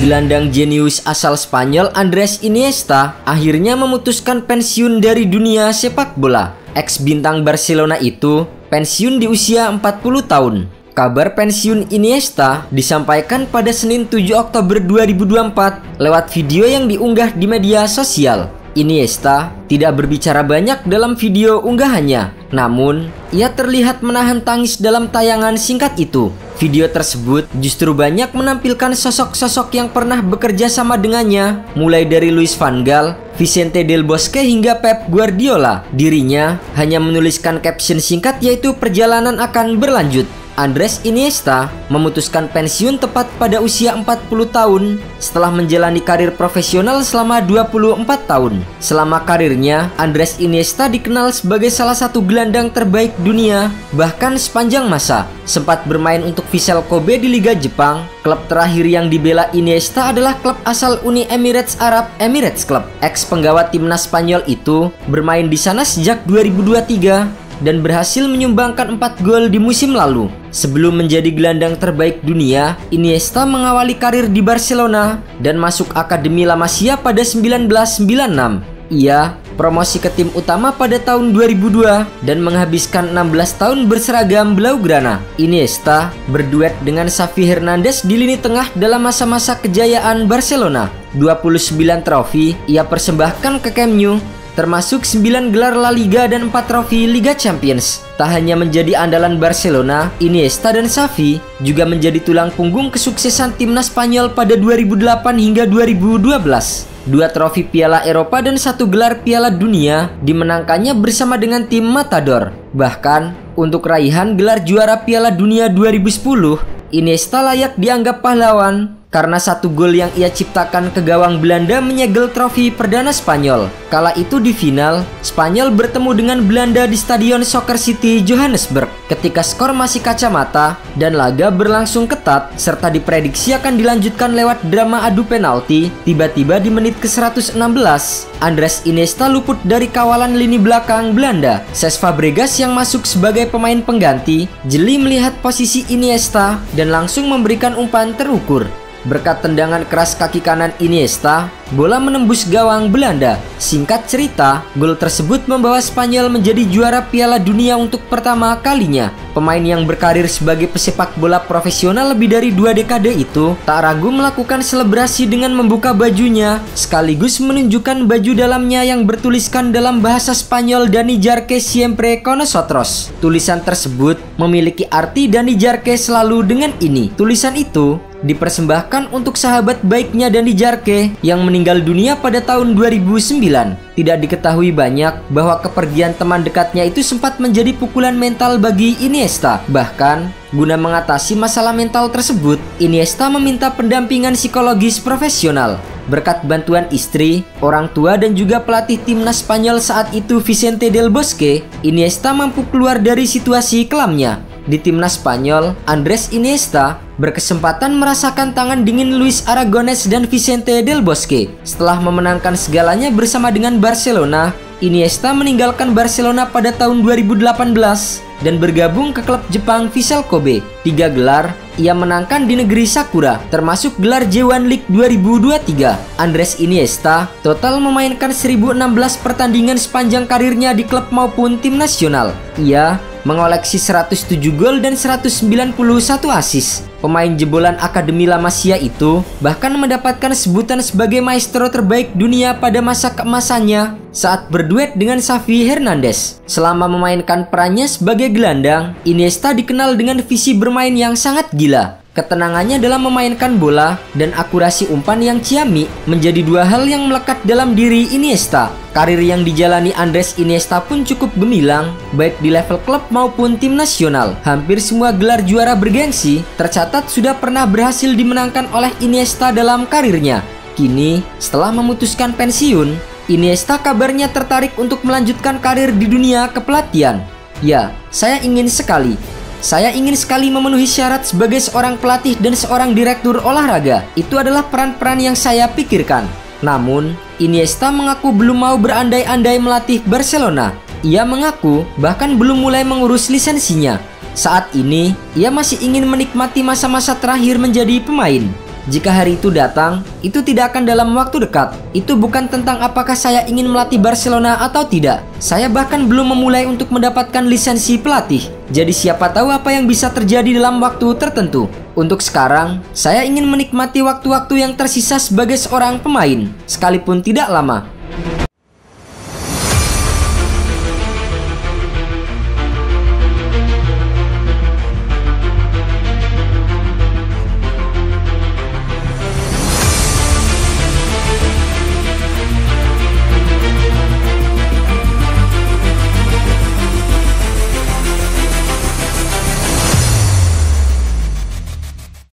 Gelandang jenius asal Spanyol Andrés Iniesta akhirnya memutuskan pensiun dari dunia sepak bola. Ex-bintang Barcelona itu pensiun di usia 40 tahun. Kabar pensiun Iniesta disampaikan pada Senin 7 Oktober 2024 lewat video yang diunggah di media sosial. Iniesta tidak berbicara banyak dalam video unggahannya, namun ia terlihat menahan tangis dalam tayangan singkat itu. Video tersebut justru banyak menampilkan sosok-sosok yang pernah bekerja sama dengannya, mulai dari Luis van Gaal, Vicente Del Bosque hingga Pep Guardiola. Dirinya hanya menuliskan caption singkat yaitu perjalanan akan berlanjut. Andrés Iniesta memutuskan pensiun tepat pada usia 40 tahun setelah menjalani karir profesional selama 24 tahun. Selama karirnya, Andrés Iniesta dikenal sebagai salah satu gelandang terbaik dunia, bahkan sepanjang masa. Sempat bermain untuk Vissel Kobe di Liga Jepang. Klub terakhir yang dibela Iniesta adalah klub asal Uni Emirates Arab, Emirates Club. Ex-penggawa timnas Spanyol itu bermain di sana sejak 2023 dan berhasil menyumbangkan 4 gol di musim lalu. Sebelum menjadi gelandang terbaik dunia, Iniesta mengawali karir di Barcelona dan masuk Akademi La Masia pada 1996. Ia promosi ke tim utama pada tahun 2002 dan menghabiskan 16 tahun berseragam Blaugrana. Iniesta berduet dengan Xavi Hernandez di lini tengah dalam masa-masa kejayaan Barcelona. 29 trofi ia persembahkan ke Camp Nou, termasuk 9 gelar La Liga dan 4 trofi Liga Champions. Tak hanya menjadi andalan Barcelona, Iniesta dan Xavi juga menjadi tulang punggung kesuksesan timnas Spanyol pada 2008 hingga 2012. 2 trofi Piala Eropa dan 1 gelar Piala Dunia dimenangkannya bersama dengan tim Matador. Bahkan, untuk raihan gelar juara Piala Dunia 2010, Iniesta layak dianggap pahlawan karena 1 gol yang ia ciptakan ke gawang Belanda menyegel trofi perdana Spanyol. Kala itu di final, Spanyol bertemu dengan Belanda di Stadion Soccer City Johannesburg. Ketika skor masih kacamata dan laga berlangsung ketat serta diprediksi akan dilanjutkan lewat drama adu penalti, tiba-tiba di menit ke-116, Andrés Iniesta luput dari kawalan lini belakang Belanda. Cesc Fabregas yang masuk sebagai pemain pengganti jeli melihat posisi Iniesta dan langsung memberikan umpan terukur. Berkat tendangan keras kaki kanan Iniesta, bola menembus gawang Belanda. Singkat cerita, gol tersebut membawa Spanyol menjadi juara Piala Dunia untuk pertama kalinya. Pemain yang berkarir sebagai pesepak bola profesional lebih dari 2 dekade itu tak ragu melakukan selebrasi dengan membuka bajunya, sekaligus menunjukkan baju dalamnya yang bertuliskan dalam bahasa Spanyol "Dani Jarque siempre con nosotros". Tulisan tersebut memiliki arti Dani Jarque selalu dengan ini. Tulisan itu dipersembahkan untuk sahabat baiknya Dani Jarque yang meninggal dunia pada tahun 2009. Tidak diketahui banyak bahwa kepergian teman dekatnya itu sempat menjadi pukulan mental bagi Iniesta. Bahkan, guna mengatasi masalah mental tersebut, Iniesta meminta pendampingan psikologis profesional. Berkat bantuan istri, orang tua dan juga pelatih timnas Spanyol saat itu Vicente Del Bosque, Iniesta mampu keluar dari situasi kelamnya. Di timnas Spanyol, Andrés Iniesta berkesempatan merasakan tangan dingin Luis Aragonés dan Vicente Del Bosque. Setelah memenangkan segalanya bersama dengan Barcelona, Iniesta meninggalkan Barcelona pada tahun 2018 dan bergabung ke klub Jepang Vissel Kobe. 3 gelar ia menangkan di negeri Sakura, termasuk gelar J1 League 2023. Andrés Iniesta total memainkan 1016 pertandingan sepanjang karirnya di klub maupun tim nasional. Ia mengoleksi 107 gol dan 191 assist. Pemain jebolan Akademi La Masia itu bahkan mendapatkan sebutan sebagai maestro terbaik dunia pada masa keemasannya saat berduet dengan Xavi Hernandez. Selama memainkan perannya sebagai gelandang, Iniesta dikenal dengan visi bermain yang sangat gila. Ketenangannya dalam memainkan bola dan akurasi umpan yang ciamik menjadi 2 hal yang melekat dalam diri Iniesta. Karir yang dijalani Andrés Iniesta pun cukup gemilang, baik di level klub maupun tim nasional. Hampir semua gelar juara bergengsi tercatat sudah pernah berhasil dimenangkan oleh Iniesta dalam karirnya. Kini, setelah memutuskan pensiun, Iniesta kabarnya tertarik untuk melanjutkan karir di dunia kepelatihan. Ya, saya ingin sekali memenuhi syarat sebagai seorang pelatih dan seorang direktur olahraga. Itu adalah peran-peran yang saya pikirkan. Namun, Iniesta mengaku belum mau berandai-andai melatih Barcelona. Ia mengaku bahkan belum mulai mengurus lisensinya. Saat ini, ia masih ingin menikmati masa-masa terakhir menjadi pemain. Jika hari itu datang, itu tidak akan dalam waktu dekat. Itu bukan tentang apakah saya ingin melatih Barcelona atau tidak. Saya bahkan belum memulai untuk mendapatkan lisensi pelatih. Jadi siapa tahu apa yang bisa terjadi dalam waktu tertentu. Untuk sekarang, saya ingin menikmati waktu-waktu yang tersisa sebagai seorang pemain, sekalipun tidak lama.